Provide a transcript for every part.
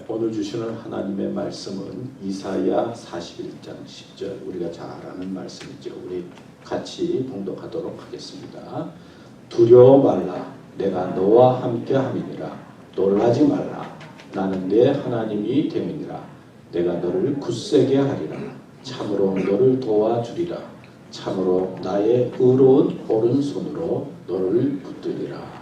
오늘 주시는 하나님의 말씀은 이사야 41장 10절, 우리가 잘 아는 말씀이죠. 우리 같이 봉독하도록 하겠습니다. 두려워 말라, 내가 너와 함께 함이니라. 놀라지 말라, 나는 내 하나님이 됨이니라. 내가 너를 굳세게 하리라. 참으로 너를 도와주리라. 참으로 나의 의로운 오른손으로 너를 붙들리라.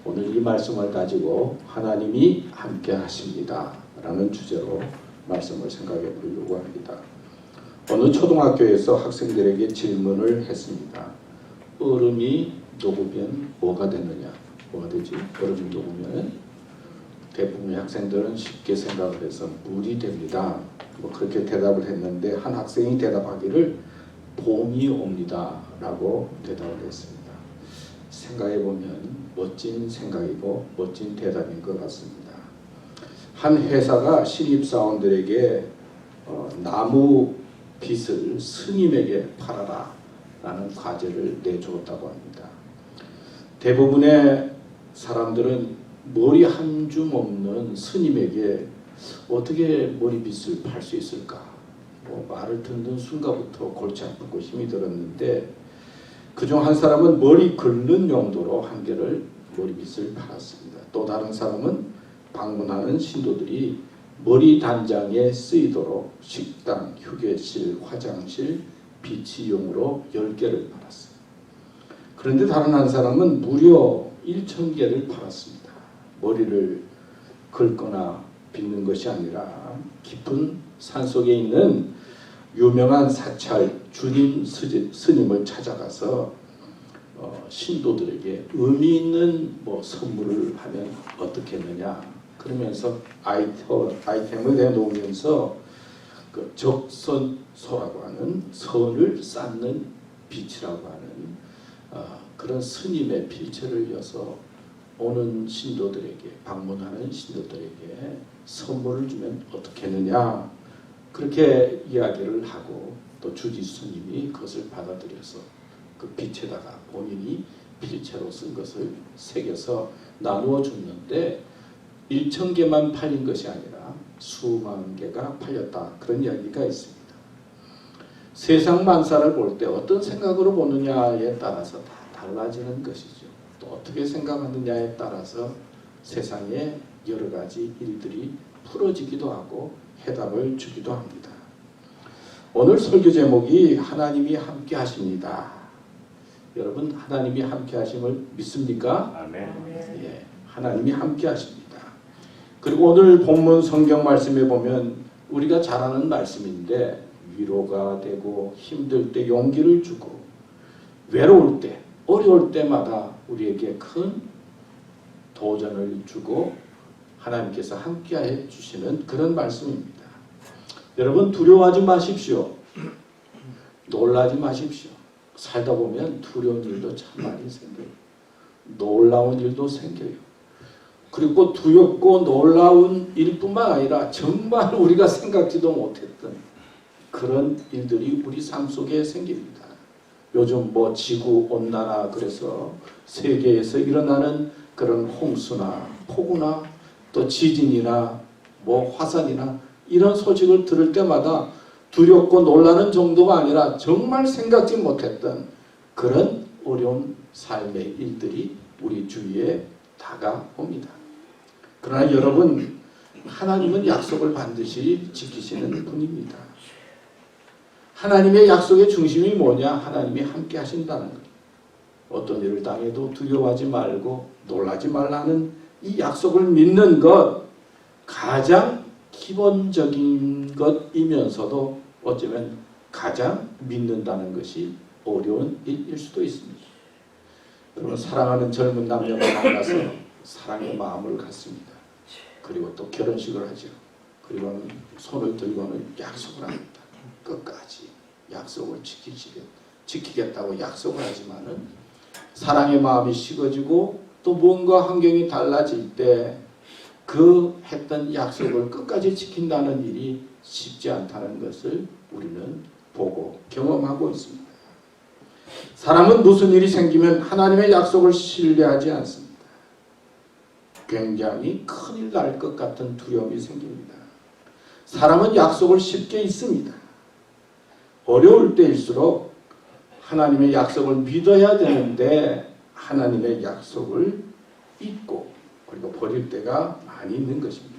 오늘 이 말씀을 가지고 하나님이 함께 하십니다 라는 주제로 말씀을 생각해 보려고 합니다. 어느 초등학교에서 학생들에게 질문을 했습니다. 얼음이 녹으면 뭐가 되느냐? 뭐가 되지? 얼음이 녹으면 대부분의 학생들은 쉽게 생각을 해서 물이 됩니다. 그렇게 대답을 했는데 한 학생이 대답하기를 봄이 옵니다 라고 대답을 했습니다. 생각해보면 멋진 생각이고 멋진 대답인 것 같습니다. 한 회사가 신입사원들에게 나무 빗을 스님에게 팔아라 라는 과제를 내주었다고 합니다. 대부분의 사람들은 머리 한 줌 없는 스님에게 어떻게 머리빗을 팔 수 있을까? 말을 듣는 순간부터 골치 아프고 힘이 들었는데 그중 한 사람은 머리 긁는 용도로 한 개를 머리빗을 팔았습니다. 또 다른 사람은 방문하는 신도들이 머리 단장에 쓰이도록 식당, 휴게실, 화장실, 비치용으로 10개를 팔았어요. 그런데 다른 한 사람은 무려 1,000개를 팔았습니다. 머리를 긁거나 빗는 것이 아니라 깊은 산속에 있는 유명한 사찰 주님 스님을 찾아가서 신도들에게 의미 있는 선물을 하면 어떻겠느냐 그러면서 아이템을 내놓으면서 그 적선소라고 하는 선을 쌓는 빛이라고 하는 그런 스님의 필체를 이어서 오는 신도들에게 방문하는 신도들에게 선물을 주면 어떻겠느냐 그렇게 이야기를 하고 또 주지 스님이 그것을 받아들여서 그 빛에다가 본인이 필체로 쓴 것을 새겨서 나누어 줬는데 1,000개만 팔린 것이 아니라 수만 개가 팔렸다 그런 이야기가 있습니다. 세상 만사를 볼 때 어떤 생각으로 보느냐에 따라서 다 달라지는 것이죠. 또 어떻게 생각하느냐에 따라서 세상에 여러 가지 일들이 풀어지기도 하고 해답을 주기도 합니다. 오늘 설교 제목이 하나님이 함께 하십니다. 여러분 하나님이 함께 하심을 믿습니까? 아멘. 예, 하나님이 함께 하십니다. 그리고 오늘 본문 성경 말씀에 보면 우리가 잘 아는 말씀인데 위로가 되고 힘들 때 용기를 주고 외로울 때 어려울 때마다 우리에게 큰 도전을 주고 하나님께서 함께해 주시는 그런 말씀입니다. 여러분 두려워하지 마십시오. 놀라지 마십시오. 살다 보면 두려운 일도 참 많이 생겨요. 놀라운 일도 생겨요. 그리고 두렵고 놀라운 일뿐만 아니라 정말 우리가 생각지도 못했던 그런 일들이 우리 삶 속에 생깁니다. 요즘 지구온난화 그래서 세계에서 일어나는 그런 홍수나 폭우나 또 지진이나 화산이나 이런 소식을 들을 때마다 두렵고 놀라는 정도가 아니라 정말 생각지 못했던 그런 어려운 삶의 일들이 우리 주위에 다가옵니다. 그러나 여러분 하나님은 약속을 반드시 지키시는 분입니다. 하나님의 약속의 중심이 뭐냐? 하나님이 함께 하신다는 것. 어떤 일을 당해도 두려워하지 말고 놀라지 말라는 이 약속을 믿는 것 가장 기본적인 것이면서도 어쩌면 가장 믿는다는 것이 어려운 일일 수도 있습니다. 여러분 사랑하는 젊은 남녀가 만나서 사랑의 마음을 갖습니다. 그리고 또 결혼식을 하죠. 그리고는 손을 들고는 약속을 합니다. 끝까지 약속을 지키겠다고 약속을 하지만은 사랑의 마음이 식어지고 또 뭔가 환경이 달라질 때 그 했던 약속을 끝까지 지킨다는 일이 쉽지 않다는 것을 우리는 보고 경험하고 있습니다. 사람은 무슨 일이 생기면 하나님의 약속을 신뢰하지 않습니다. 굉장히 큰일 날 것 같은 두려움이 생깁니다. 사람은 약속을 쉽게 잊습니다. 어려울 때일수록 하나님의 약속을 믿어야 되는데 하나님의 약속을 잊고 그리고 버릴 때가 많이 있는 것입니다.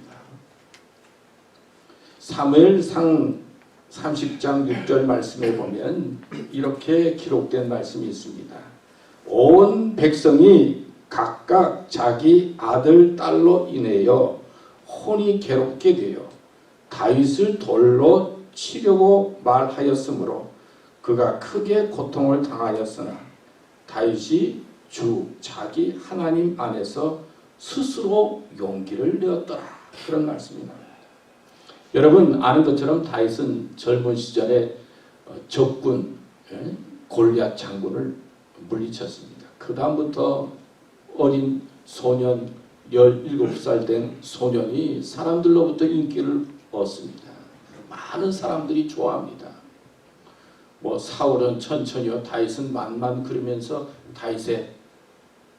사무엘상 30장 6절 말씀에 보면 이렇게 기록된 말씀이 있습니다. 온 백성이 각각 자기 아들, 딸로 인하여 혼이 괴롭게 되어 다윗을 돌로 치려고 말하였으므로 그가 크게 고통을 당하였으나 다윗이 주 자기 하나님 안에서 스스로 용기를 내었더라. 그런 말씀이 나옵니다. 여러분 아는 것처럼 다윗은 젊은 시절에 적군 골리앗 장군을 물리쳤습니다. 그 다음부터 어린 소년 17살 된 소년이 사람들로부터 인기를 얻습니다. 많은 사람들이 좋아합니다. 뭐 사울은 천천히요, 다윗은 만만 그러면서 다윗의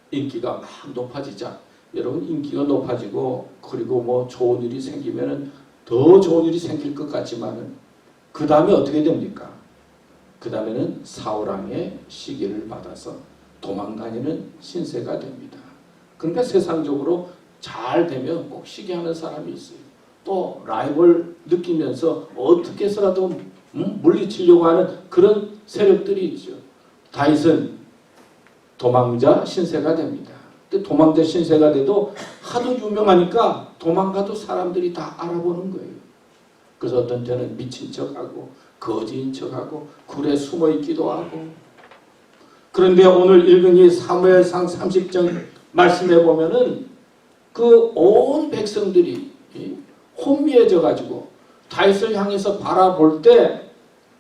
인기가 막 높아지자 여러분 인기가 높아지고 그리고 뭐 좋은 일이 생기면은 더 좋은 일이 생길 것 같지만은 그 다음에 어떻게 됩니까? 그 다음에는 사울왕의 시기를 받아서 도망다니는 신세가 됩니다. 그러니까 세상적으로 잘 되면 꼭 시기하는 사람이 있어요. 또 라이벌 느끼면서 어떻게 해서라도 물리치려고 하는 그런 세력들이 있죠. 다윗은 도망자 신세가 됩니다. 근데 도망자 신세가 돼도 하도 유명하니까 도망가도 사람들이 다 알아보는 거예요. 그래서 어떤 때는 미친 척하고 거지인 척하고 굴에 숨어 있기도 하고. 그런데 오늘 읽은 이 사무엘상 30장 말씀해 보면은 그 온 백성들이 혼미해져 가지고 다윗을 향해서 바라볼 때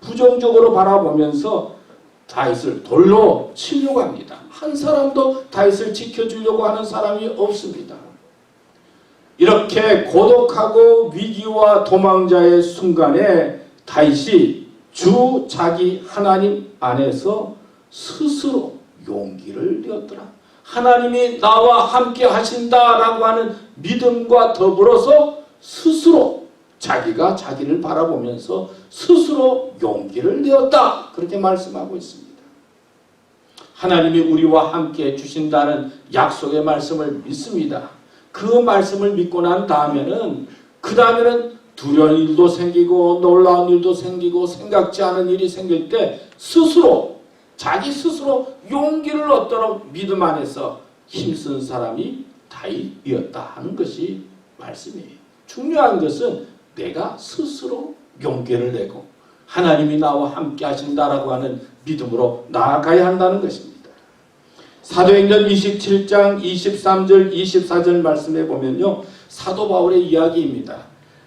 부정적으로 바라보면서 다윗을 돌로 치려고 합니다. 한 사람도 다윗을 지켜주려고 하는 사람이 없습니다. 이렇게 고독하고 위기와 도망자의 순간에 다윗이 주 자기 하나님 안에서 스스로 용기를 내었더라. 하나님이 나와 함께 하신다라고 하는 믿음과 더불어서 스스로 자기가 자기를 바라보면서 스스로 용기를 내었다. 그렇게 말씀하고 있습니다. 하나님이 우리와 함께 주신다는 약속의 말씀을 믿습니다. 그 말씀을 믿고 난 다음에는 그 다음에는 두려운 일도 생기고 놀라운 일도 생기고 생각지 않은 일이 생길 때 스스로 자기 스스로 용기를 얻도록 믿음 안에서 힘쓴 사람이 다윗이었다 하는 것이 말씀이에요. 중요한 것은 내가 스스로 용기를 내고 하나님이 나와 함께 하신다라고 하는 믿음으로 나아가야 한다는 것입니다. 사도행전 27장 23절 24절 말씀에 보면요, 사도 바울의 이야기입니다.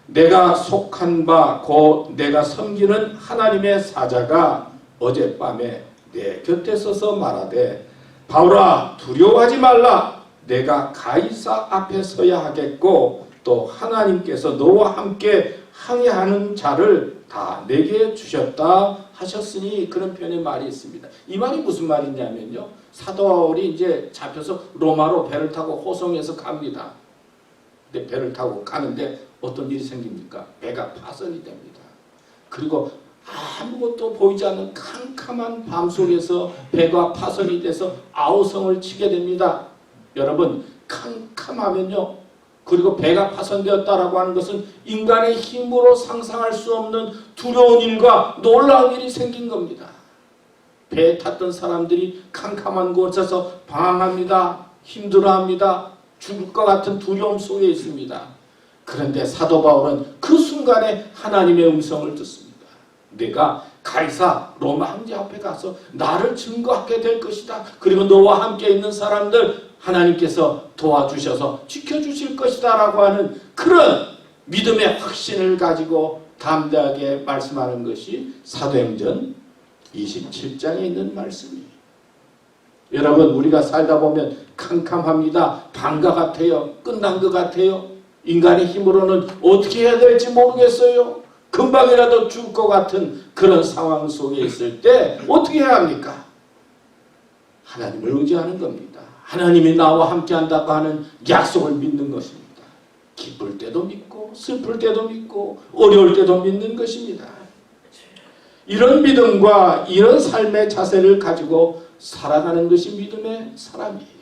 내가 속한 바 곧 내가 섬기는 하나님의 사자가 어젯밤에 내 곁에 서서 말하되 바울아 두려워하지 말라. 내가 가이사 앞에 서야 하겠고 또 하나님께서 너와 함께 항해하는 자를 다 내게 주셨다 하셨으니 그런 표현의 말이 있습니다. 이 말이 무슨 말이냐면요, 사도 바울이 이제 잡혀서 로마로 배를 타고 호송에서 갑니다. 근데 배를 타고 가는데 어떤 일이 생깁니까? 배가 파손이 됩니다. 그리고 아무것도 보이지 않는 캄캄한 밤속에서 배가 파손이 돼서 아우성을 치게 됩니다. 여러분 캄캄하면요, 그리고 배가 파손되었다라고 하는 것은 인간의 힘으로 상상할 수 없는 두려운 일과 놀라운 일이 생긴 겁니다. 배에 탔던 사람들이 캄캄한 곳에서 방황합니다. 힘들어합니다. 죽을 것 같은 두려움 속에 있습니다. 그런데 사도 바울은 그 순간에 하나님의 음성을 듣습니다. 내가 가이사 로마 황제 앞에 가서 나를 증거하게 될 것이다. 그리고 너와 함께 있는 사람들 하나님께서 도와주셔서 지켜주실 것이다 라고 하는 그런 믿음의 확신을 가지고 담대하게 말씀하는 것이 사도행전 27장에 있는 말씀이에요. 여러분 우리가 살다 보면 캄캄합니다. 밤과 같아요. 끝난 것 같아요. 인간의 힘으로는 어떻게 해야 될지 모르겠어요. 금방이라도 죽을 것 같은 그런 상황 속에 있을 때 어떻게 해야 합니까? 하나님을 의지하는 겁니다. 하나님이 나와 함께한다고 하는 약속을 믿는 것입니다. 기쁠 때도 믿고 슬플 때도 믿고 어려울 때도 믿는 것입니다. 이런 믿음과 이런 삶의 자세를 가지고 살아가는 것이 믿음의 사람이에요.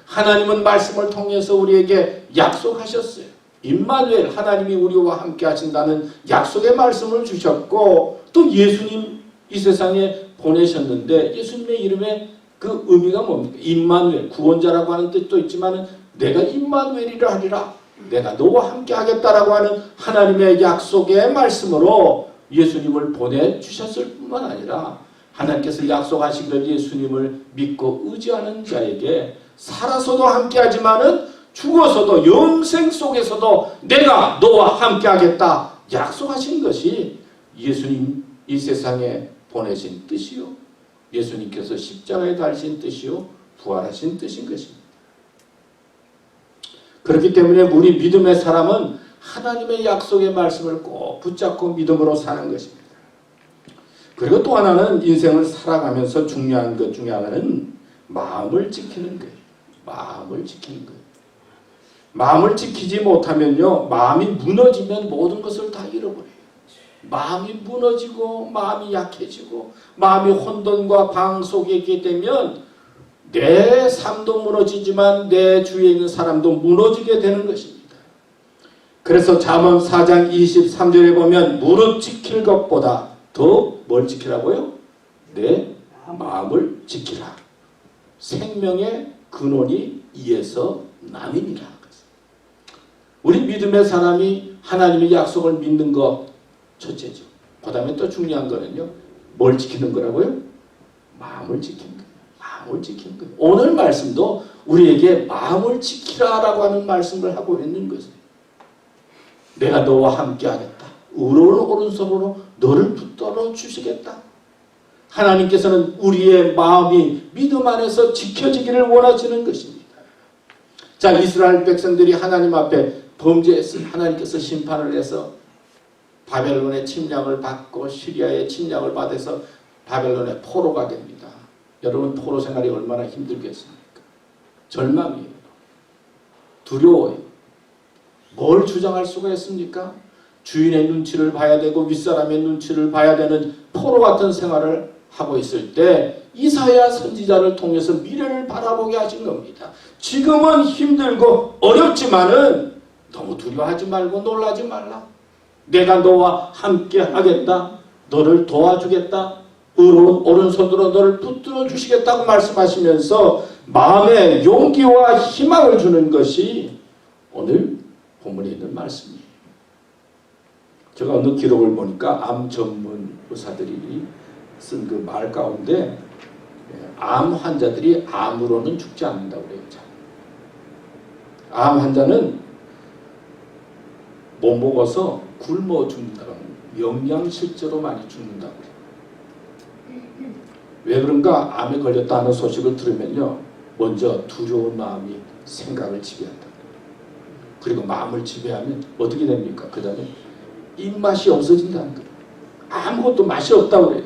하나님은 말씀을 통해서 우리에게 약속하셨어요. 임마누엘, 하나님이 우리와 함께 하신다는 약속의 말씀을 주셨고, 또 예수님 이 세상에 보내셨는데 예수님의 이름에 그 의미가 뭡니까? 임마누엘, 구원자라고 하는 뜻도 있지만 내가 임마누엘이라 하리라, 내가 너와 함께 하겠다라고 하는 하나님의 약속의 말씀으로 예수님을 보내주셨을 뿐만 아니라 하나님께서 약속하시기를 예수님을 믿고 의지하는 자에게 살아서도 함께하지만은 죽어서도 영생 속에서도 내가 너와 함께하겠다 약속하신 것이 예수님 이 세상에 보내신 뜻이요, 예수님께서 십자가에 달리신 뜻이요, 부활하신 뜻인 것입니다. 그렇기 때문에 우리 믿음의 사람은 하나님의 약속의 말씀을 꼭 붙잡고 믿음으로 사는 것입니다. 그리고 또 하나는 인생을 살아가면서 중요한 것 중에 하나는 마음을 지키는 거예요. 마음을 지키는 거예요. 마음을 지키지 못하면요, 마음이 무너지면 모든 것을 다 잃어버려요. 마음이 무너지고 마음이 약해지고 마음이 혼돈과 방 속에 있게 되면 내 삶도 무너지지만 내 주위에 있는 사람도 무너지게 되는 것입니다. 그래서 잠언 4장 23절에 보면 무릇 지킬 것보다 더 뭘 지키라고요? 내 마음을 지키라. 생명의 근원이 이에서 남이니라. 우리 믿음의 사람이 하나님의 약속을 믿는 것 첫째죠. 그 다음에 또 중요한 거는요, 뭘 지키는 거라고요? 마음을 지키는 거예요. 마음을 지키는 거예요. 오늘 말씀도 우리에게 마음을 지키라라고 하는 말씀을 하고 있는 것이에요. 내가 너와 함께 하겠다. 의로운 오른손으로 너를 붙들어 주시겠다. 하나님께서는 우리의 마음이 믿음 안에서 지켜지기를 원하시는 것입니다. 자, 이스라엘 백성들이 하나님 앞에 범죄했으니 하나님께서 심판을 해서 바벨론의 침략을 받고 시리아의 침략을 받아서 바벨론의 포로가 됩니다. 여러분, 포로 생활이 얼마나 힘들겠습니까? 절망이에요. 두려워요. 뭘 주장할 수가 있습니까? 주인의 눈치를 봐야 되고 윗사람의 눈치를 봐야 되는 포로 같은 생활을 하고 있을 때 이사야 선지자를 통해서 미래를 바라보게 하신 겁니다. 지금은 힘들고 어렵지만은 너무 두려워하지 말고 놀라지 말라. 내가 너와 함께 하겠다. 너를 도와주겠다. 의로운 오른손으로 너를 붙들어 주시겠다고 말씀하시면서 마음에 용기와 희망을 주는 것이 오늘 본문에 있는 말씀이에요. 제가 어느 기록을 보니까 암 전문 의사들이 쓴 그 말 가운데 암 환자들이 암으로는 죽지 않는다고 그래요. 암 환자는 못 먹어서 굶어 죽는다고 합니다. 영양실조로 많이 죽는다고 그래요. 왜 그런가? 암에 걸렸다는 소식을 들으면요, 먼저 두려운 마음이 생각을 지배한다. 그리고 마음을 지배하면 어떻게 됩니까? 그 다음에 입맛이 없어진다는 거예요. 아무것도 맛이 없다고 그래요.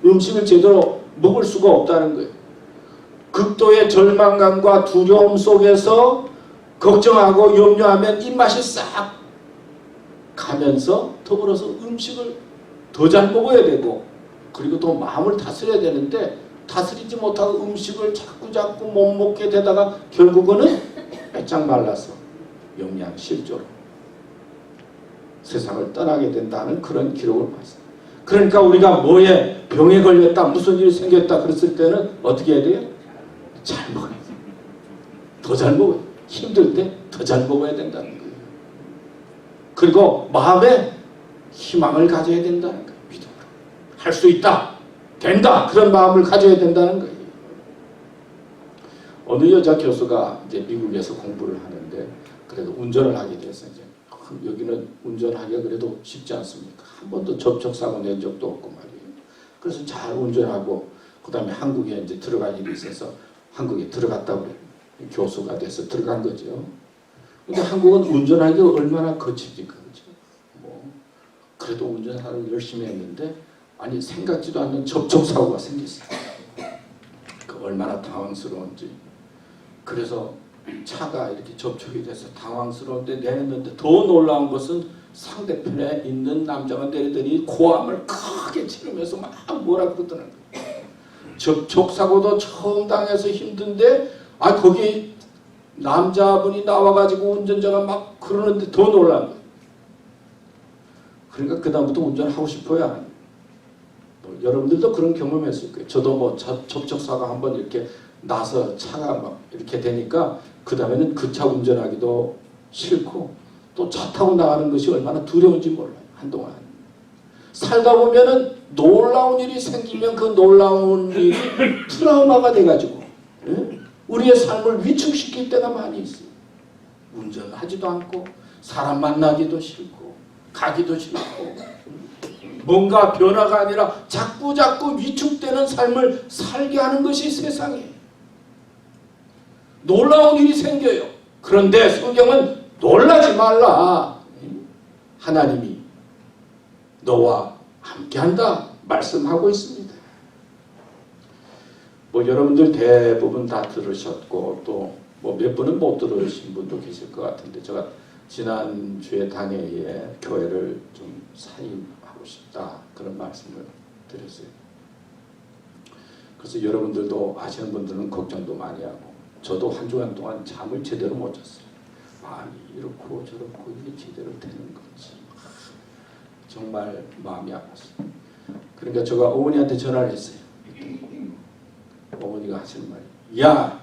음식을 제대로 먹을 수가 없다는 거예요. 극도의 절망감과 두려움 속에서 걱정하고 염려하면 입맛이 싹 가면서 더불어서 음식을 더 잘 먹어야 되고, 그리고 또 마음을 다스려야 되는데 다스리지 못하고 음식을 자꾸 못 먹게 되다가 결국은 빼짝 말라서 영양실조로 세상을 떠나게 된다는 그런 기록을 봤습니다. 그러니까 우리가 뭐에 병에 걸렸다, 무슨 일이 생겼다 그랬을 때는 어떻게 해야 돼요? 잘 먹어야 돼요. 더 잘 먹어요. 힘들 때 더 잘 먹어야 된다는 거예요. 그리고 마음에 희망을 가져야 된다는 거예요. 믿음으로. 할 수 있다. 된다. 그런 마음을 가져야 된다는 거예요. 어느 여자 교수가 이제 미국에서 공부를 하는데 그래도 운전을 하게 됐어요. 이제 여기는 운전하기가 그래도 쉽지 않습니까? 한 번도 접촉사고 낸 적도 없고 말이에요. 그래서 잘 운전하고 그 다음에 한국에 이제 들어갈 일이 있어서 한국에 들어갔다고 그래요. 교수가 돼서 들어간 거죠. 근데 한국은 운전하기가 얼마나 거칩니까? 그렇죠? 뭐 그래도 운전하는 열심히 했는데 아니 생각지도 않는 접촉사고가 생겼어요. 그 얼마나 당황스러운지. 그래서 차가 이렇게 접촉이 돼서 당황스러운데 내렸는데 더 놀라운 것은 상대편에 있는 남자가 내리더니 고함을 크게 지르면서 막 뭐라 그러더라고요. 접촉사고도 처음 당해서 힘든데 거기 남자분이 나와가지고 운전자가 막 그러는데 더 놀란 거예요. 그러니까 그 다음부터 운전하고 싶어야 여러분들도 그런 경험했을 거예요. 저도 접촉사고 한번 이렇게 나서 차가 막 이렇게 되니까 그 다음에는 그 차 운전하기도 싫고 또 차 타고 나가는 것이 얼마나 두려운지 몰라요. 한동안 살다 보면은 놀라운 일이 생기면 그 놀라운 일이 트라우마가 돼가지고 우리의 삶을 위축시킬 때가 많이 있어요. 운전하지도 않고 사람 만나기도 싫고 가기도 싫고 뭔가 변화가 아니라 자꾸 위축되는 삶을 살게 하는 것이 세상이에요. 놀라운 일이 생겨요. 그런데 성경은 놀라지 말라. 하나님이 너와 함께한다 말씀하고 있습니다. 여러분들 대부분 다 들으셨고 또 몇 분은 못 들으신 분도 계실 것 같은데 제가 지난주에 당회에 교회를 좀 사임하고 싶다 그런 말씀을 드렸어요. 그래서 여러분들도 아시는 분들은 걱정도 많이 하고 저도 한 주간 동안 잠을 제대로 못 잤어요. 마음이 이렇고 저렇고 이게 제대로 되는 건지 정말 마음이 아팠어요. 그러니까 제가 어머니한테 전화를 했어요. 어머니가 하시는 말이 야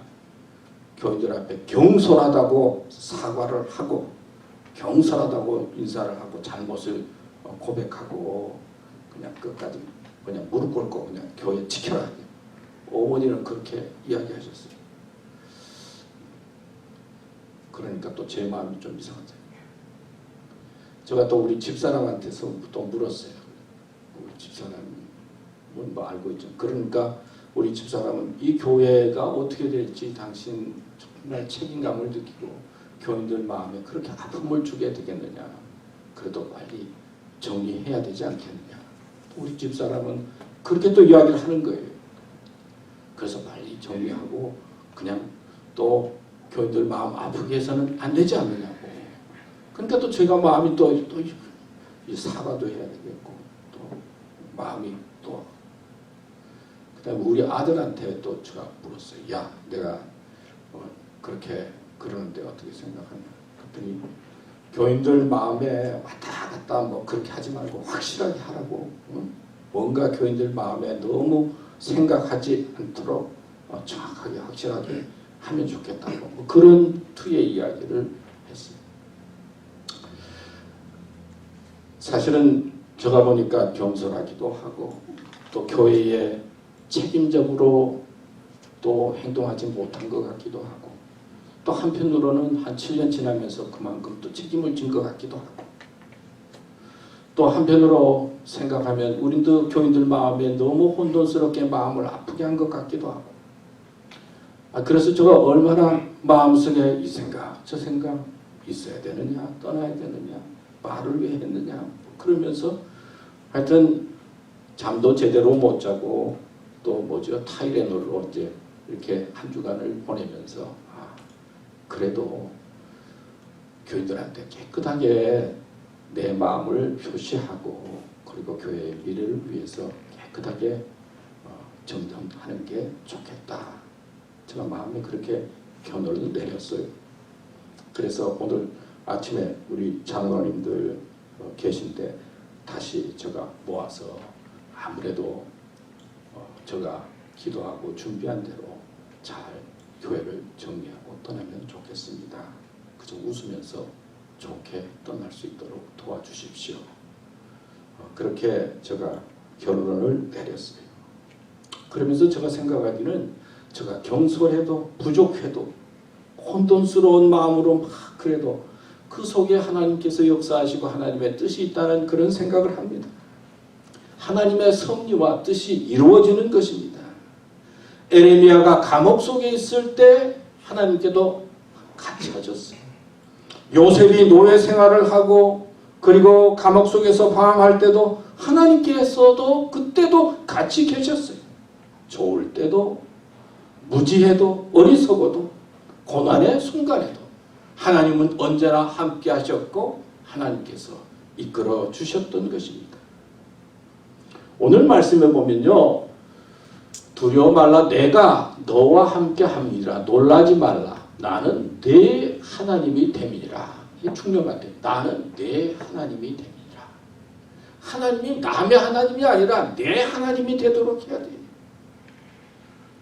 교인들 앞에 경솔하다고 사과를 하고 경솔하다고 인사를 하고 잘못을 고백하고 그냥 끝까지 그냥 무릎 꿇고 그냥 교회 지켜라. 어머니는 그렇게 이야기하셨어요. 그러니까 또 제 마음이 좀 이상하죠. 제가 또 우리 집사람한테서 또 물었어요. 우리 집사람은 뭐 알고 있죠. 그러니까 우리 집사람은 이 교회가 어떻게 될지 당신 정말 책임감을 느끼고 교인들 마음에 그렇게 아픔을 주게 되겠느냐. 그래도 빨리 정리해야 되지 않겠느냐. 우리 집사람은 그렇게 또 이야기를 하는 거예요. 그래서 빨리 정리하고 그냥 또 교인들 마음 아프게 해서는 안 되지 않느냐고. 그러니까 또 제가 마음이 또 사과도 해야 되겠고 또 마음이 또 그다음에 우리 아들한테 또 제가 물었어요. 야, 내가 그렇게 그러는데 어떻게 생각하냐. 그랬더니 교인들 마음에 왔다 갔다 뭐 그렇게 하지 말고 확실하게 하라고. 뭔가 교인들 마음에 너무 생각하지 않도록 정확하게 확실하게 하면 좋겠다고 뭐 그런 투의 이야기를 했어요. 사실은 제가 보니까 겸손하기도 하고 또 교회에 책임적으로 또 행동하지 못한 것 같기도 하고 또 한편으로는 한 7년 지나면서 그만큼 또 책임을 진 것 같기도 하고 또 한편으로 생각하면 우리도 교인들 마음에 너무 혼돈스럽게 마음을 아프게 한 것 같기도 하고 그래서 제가 얼마나 마음속에 이 생각 저 생각 있어야 되느냐 떠나야 되느냐 말을 왜 했느냐 그러면서 하여튼 잠도 제대로 못 자고 또 타이레놀로 이제 이렇게 한 주간을 보내면서 그래도 교인들한테 깨끗하게 내 마음을 표시하고 그리고 교회의 미래를 위해서 깨끗하게 정정하는 게 좋겠다. 제가 마음에 그렇게 견해를 내렸어요. 그래서 오늘 아침에 우리 장로님들 계신데 다시 제가 모아서 아무래도 제가 기도하고 준비한 대로 잘 교회를 정리하고 떠나면 좋겠습니다. 그저 웃으면서 좋게 떠날 수 있도록 도와주십시오. 그렇게 제가 결론을 내렸어요. 그러면서 제가 생각하기는 제가 경솔해도 부족해도 혼돈스러운 마음으로 막 그래도 그 속에 하나님께서 역사하시고 하나님의 뜻이 있다는 그런 생각을 합니다. 하나님의 섭리와 뜻이 이루어지는 것입니다. 에레미야가 감옥 속에 있을 때 하나님께도 같이 하셨어요. 요셉이 노예 생활을 하고 그리고 감옥 속에서 방황할 때도 하나님께서도 그때도 같이 계셨어요. 좋을 때도 무지해도 어리석어도 고난의 순간에도 하나님은 언제나 함께 하셨고 하나님께서 이끌어 주셨던 것입니다. 오늘 말씀에 보면요, 두려워 말라, 내가 너와 함께 함이라, 놀라지 말라, 나는 내 하나님이 됨이니라. 이게 중요한 것 같아요. 나는 내 하나님이 됨이니라. 하나님이 남의 하나님이 아니라 내 하나님이 되도록 해야 돼요.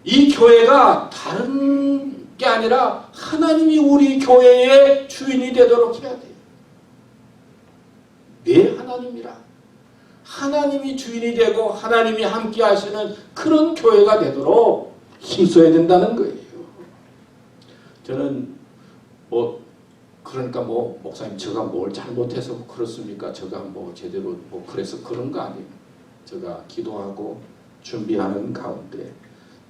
이 교회가 다른 게 아니라 하나님이 우리 교회의 주인이 되도록 해야 돼요. 내 하나님이라. 하나님이 주인이 되고 하나님이 함께 하시는 그런 교회가 되도록 힘써야 된다는 거예요. 저는 그러니까 목사님 제가 뭘 잘못해서 그렇습니까? 제가 제대로 그래서 그런 거 아니에요. 제가 기도하고 준비하는 가운데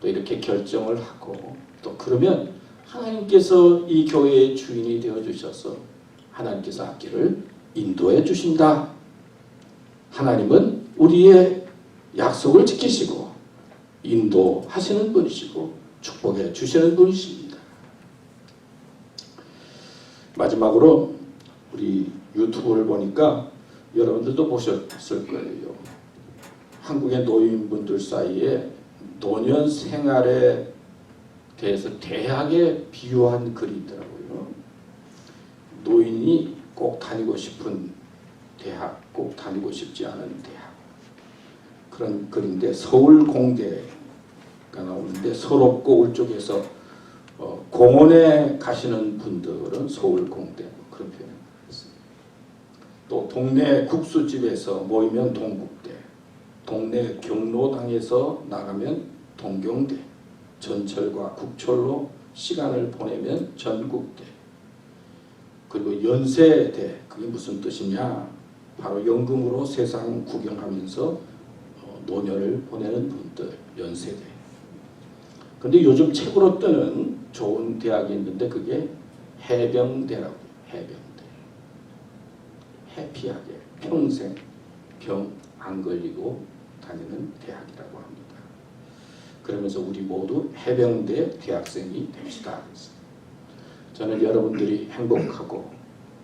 또 이렇게 결정을 하고 또 그러면 하나님께서 이 교회의 주인이 되어 주셔서 하나님께서 앞길을 인도해 주신다. 하나님은 우리의 약속을 지키시고 인도하시는 분이시고 축복해 주시는 분이십니다. 마지막으로 우리 유튜브를 보니까 여러분들도 보셨을 거예요. 한국의 노인분들 사이에 노년 생활에 대해서 대학에 비유한 글이 있더라고요. 노인이 꼭 다니고 싶은 대학, 꼭 다니고 싶지 않은 대학, 그런 글인데 서울공대가 나오는데 서럽고 울쪽에서 공원에 가시는 분들은 서울공대 그런 표현을 했어요. 또 동네 국수집에서 모이면 동국대, 동네 경로당에서 나가면 동경대, 전철과 국철로 시간을 보내면 전국대, 그리고 연세대, 그게 무슨 뜻이냐? 바로 연금으로 세상 구경하면서 노년을 보내는 분들, 연세대. 근데 요즘 책으로 뜨는 좋은 대학이 있는데 그게 해병대라고. 해병대. 해피하게 평생 병 안 걸리고 다니는 대학이라고 합니다. 그러면서 우리 모두 해병대 대학생이 됩시다. 저는 여러분들이 행복하고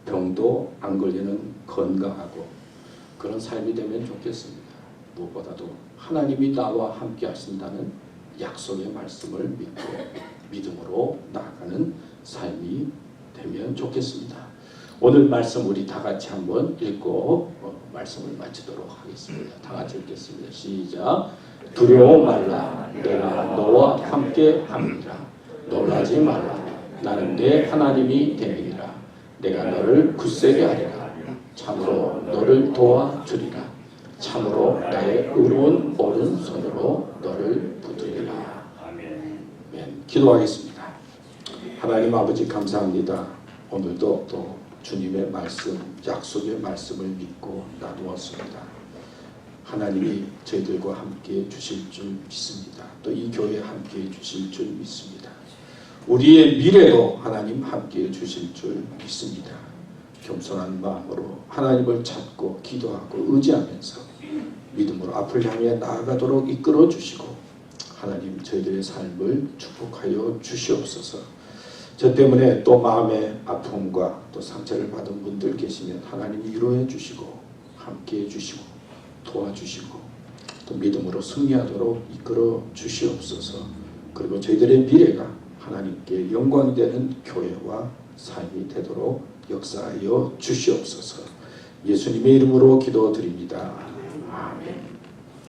병도 안 걸리는 건강하고 그런 삶이 되면 좋겠습니다. 무엇보다도 하나님이 나와 함께 하신다는 약속의 말씀을 믿고 믿음으로 나아가는 삶이 되면 좋겠습니다. 오늘 말씀 우리 다 같이 한번 읽고 말씀을 마치도록 하겠습니다. 다 같이 읽겠습니다. 시작. 두려워 말라, 내가 너와 함께 함이라. 놀라지 말라, 나는 내 하나님이 됨이니라. 내가 너를 굳세게 하리라. 참으로 너를 도와주리라. 참으로 나의 의로운 오른손으로 너를 붙들리라. 아멘. 기도하겠습니다. 하나님 아버지 감사합니다. 오늘도 또 주님의 말씀, 약속의 말씀을 믿고 나누었습니다. 하나님이 저희들과 함께 주실 줄 믿습니다. 또 이 교회에 함께 주실 줄 믿습니다. 우리의 미래도 하나님 함께 주실 줄 믿습니다. 겸손한 마음으로 하나님을 찾고 기도하고 의지하면서 믿음으로 앞을 향해 나아가도록 이끌어 주시고 하나님 저희들의 삶을 축복하여 주시옵소서. 저 때문에 또 마음의 아픔과 또 상처를 받은 분들 계시면 하나님 위로해 주시고 함께해 주시고 도와주시고 또 믿음으로 승리하도록 이끌어 주시옵소서. 그리고 저희들의 미래가 하나님께 영광이 되는 교회와 삶이 되도록 역사하여 주시옵소서. 예수님의 이름으로 기도드립니다.